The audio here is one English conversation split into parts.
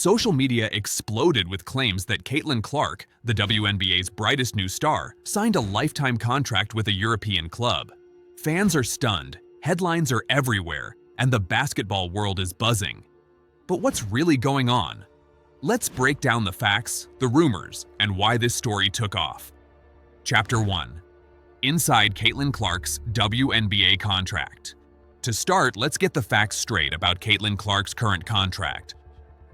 Social media exploded with claims that Caitlin Clark, the WNBA's brightest new star, signed a lifetime contract with a European club. Fans are stunned, headlines are everywhere, and the basketball world is buzzing. But what's really going on? Let's break down the facts, the rumors, and why this story took off. Chapter 1. Inside Caitlin Clark's WNBA contract. To start, let's get the facts straight about Caitlin Clark's current contract.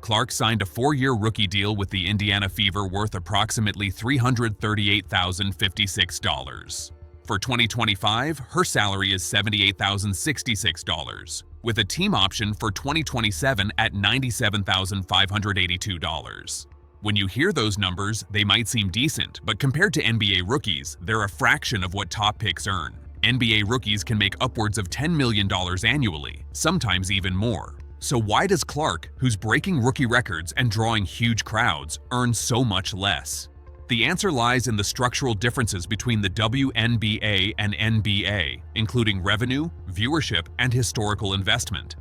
Clark signed a 4-year rookie deal with the Indiana Fever worth approximately $338,056. For 2025, her salary is $78,066, with a team option for 2027 at $97,582. When you hear those numbers, they might seem decent, but compared to NBA rookies, they're a fraction of what top picks earn. NBA rookies can make upwards of $10 million annually, sometimes even more. So why does Clark, who's breaking rookie records and drawing huge crowds, earn so much less? The answer lies in the structural differences between the WNBA and NBA, including revenue, viewership, and historical investment.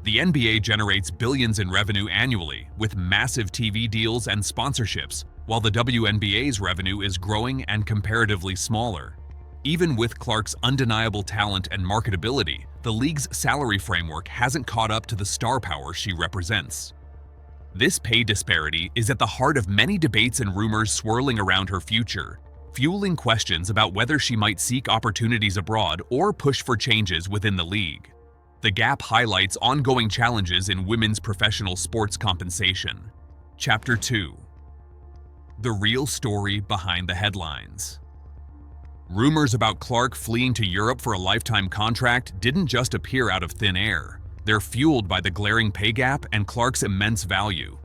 The NBA generates billions in revenue annually, with massive TV deals and sponsorships, while the WNBA's revenue is growing and comparatively smaller. Even with Clark's undeniable talent and marketability, the league's salary framework hasn't caught up to the star power she represents. This pay disparity is at the heart of many debates and rumors swirling around her future, fueling questions about whether she might seek opportunities abroad or push for changes within the league. The gap highlights ongoing challenges in women's professional sports compensation. Chapter 2. The real story behind the headlines. Rumors about Clark fleeing to Europe for a lifetime contract didn't just appear out of thin air. They're fueled by the glaring pay gap and Clark's immense value.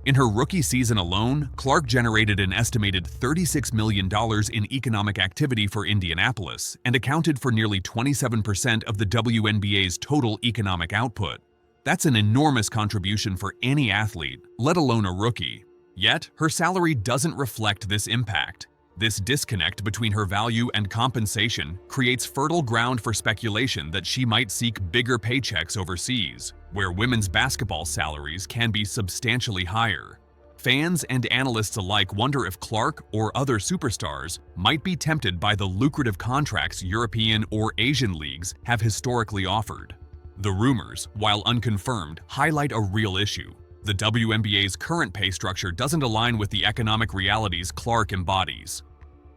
In her rookie season alone, Clark generated an estimated $36 million in economic activity for Indianapolis and accounted for nearly 27% of the WNBA's total economic output. That's an enormous contribution for any athlete, let alone a rookie. Yet, her salary doesn't reflect this impact. This disconnect between her value and compensation creates fertile ground for speculation that she might seek bigger paychecks overseas, where women's basketball salaries can be substantially higher. Fans and analysts alike wonder if Clark or other superstars might be tempted by the lucrative contracts European or Asian leagues have historically offered. The rumors, while unconfirmed, highlight a real issue. The WNBA's current pay structure doesn't align with the economic realities Clark embodies.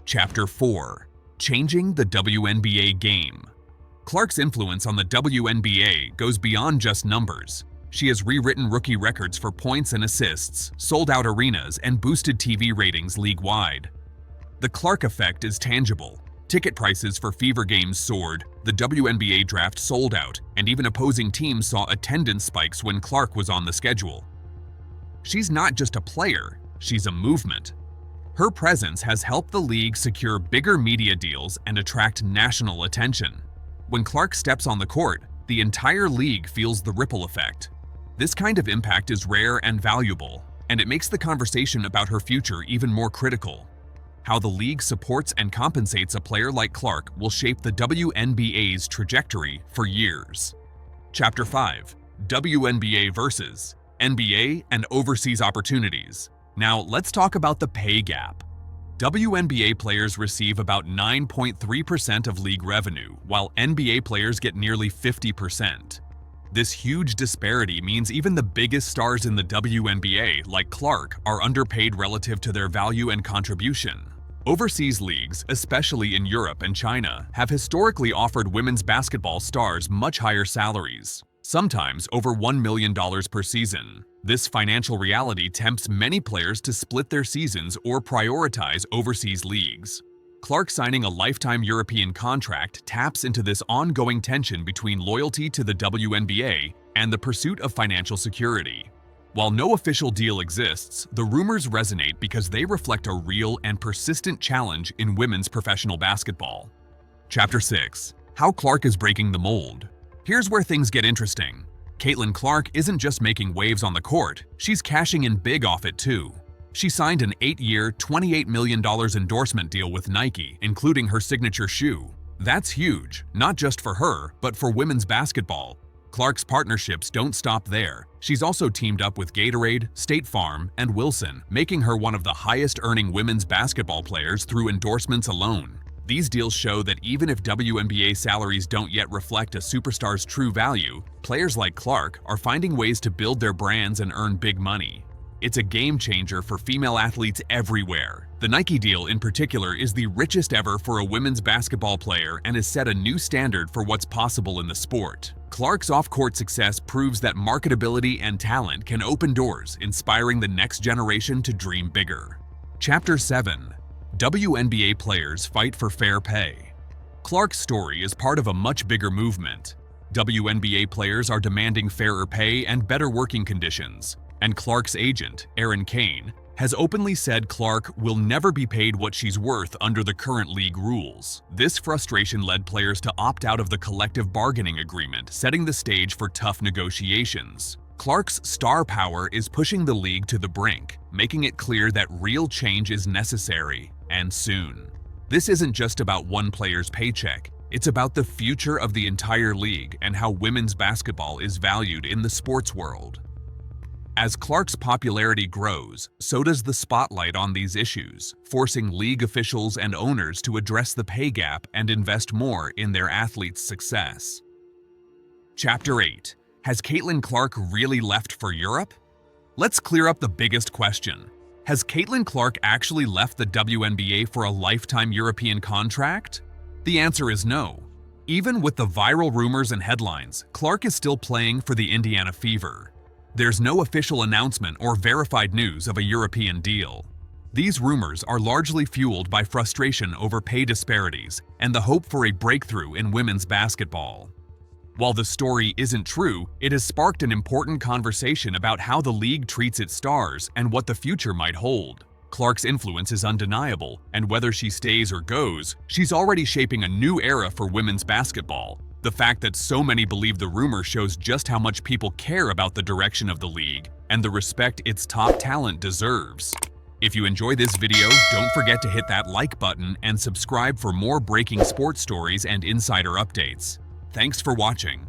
Chapter 4. Changing the WNBA game. Clark's influence on the WNBA goes beyond just numbers. She has rewritten rookie records for points and assists, sold out arenas, and boosted TV ratings league-wide. The Clark effect is tangible. Ticket prices for Fever games soared, the WNBA draft sold out, and even opposing teams saw attendance spikes when Clark was on the schedule. She's not just a player, she's a movement. Her presence has helped the league secure bigger media deals and attract national attention. When Clark steps on the court, the entire league feels the ripple effect. This kind of impact is rare and valuable, and it makes the conversation about her future even more critical. How the league supports and compensates a player like Clark will shape the WNBA's trajectory for years. Chapter 5. WNBA versus NBA and overseas opportunities. Now let's talk about the pay gap. WNBA players receive about 9.3% of league revenue, while NBA players get nearly 50%. This huge disparity means even the biggest stars in the WNBA, like Clark, are underpaid relative to their value and contribution. Overseas leagues, especially in Europe and China, have historically offered women's basketball stars much higher salaries, sometimes over $1 million per season. This financial reality tempts many players to split their seasons or prioritize overseas leagues. Clark signing a lifetime European contract taps into this ongoing tension between loyalty to the WNBA and the pursuit of financial security. While no official deal exists, the rumors resonate because they reflect a real and persistent challenge in women's professional basketball. Chapter 6. How Clark is breaking the mold. Here's where things get interesting. Caitlin Clark isn't just making waves on the court, she's cashing in big off it too. She signed an 8-year, $28 million endorsement deal with Nike, including her signature shoe. That's huge, not just for her, but for women's basketball. Clark's partnerships don't stop there. She's also teamed up with Gatorade, State Farm, and Wilson, making her one of the highest-earning women's basketball players through endorsements alone. These deals show that even if WNBA salaries don't yet reflect a superstar's true value, players like Clark are finding ways to build their brands and earn big money. It's a game changer for female athletes everywhere. The Nike deal in particular is the richest ever for a women's basketball player and has set a new standard for what's possible in the sport. Clark's off-court success proves that marketability and talent can open doors, inspiring the next generation to dream bigger. Chapter 7. WNBA players fight for fair pay. Clark's story is part of a much bigger movement. WNBA players are demanding fairer pay and better working conditions, and Clark's agent, Erin Kane, has openly said Clark will never be paid what she's worth under the current league rules. This frustration led players to opt out of the collective bargaining agreement, setting the stage for tough negotiations. Clark's star power is pushing the league to the brink, making it clear that real change is necessary, and soon. This isn't just about one player's paycheck. It's about the future of the entire league and how women's basketball is valued in the sports world. As Clark's popularity grows, so does the spotlight on these issues, forcing league officials and owners to address the pay gap and invest more in their athletes' success. Chapter 8. Has Caitlin Clark really left for Europe? Let's clear up the biggest question. Has Caitlin Clark actually left the WNBA for a lifetime European contract? The answer is no. Even with the viral rumors and headlines, Clark is still playing for the Indiana Fever. There's no official announcement or verified news of a European deal. These rumors are largely fueled by frustration over pay disparities and the hope for a breakthrough in women's basketball. While the story isn't true, it has sparked an important conversation about how the league treats its stars and what the future might hold. Clark's influence is undeniable, and whether she stays or goes, she's already shaping a new era for women's basketball. The fact that so many believe the rumor shows just how much people care about the direction of the league and the respect its top talent deserves. If you enjoy this video, don't forget to hit that like button and subscribe for more breaking sports stories and insider updates. Thanks for watching.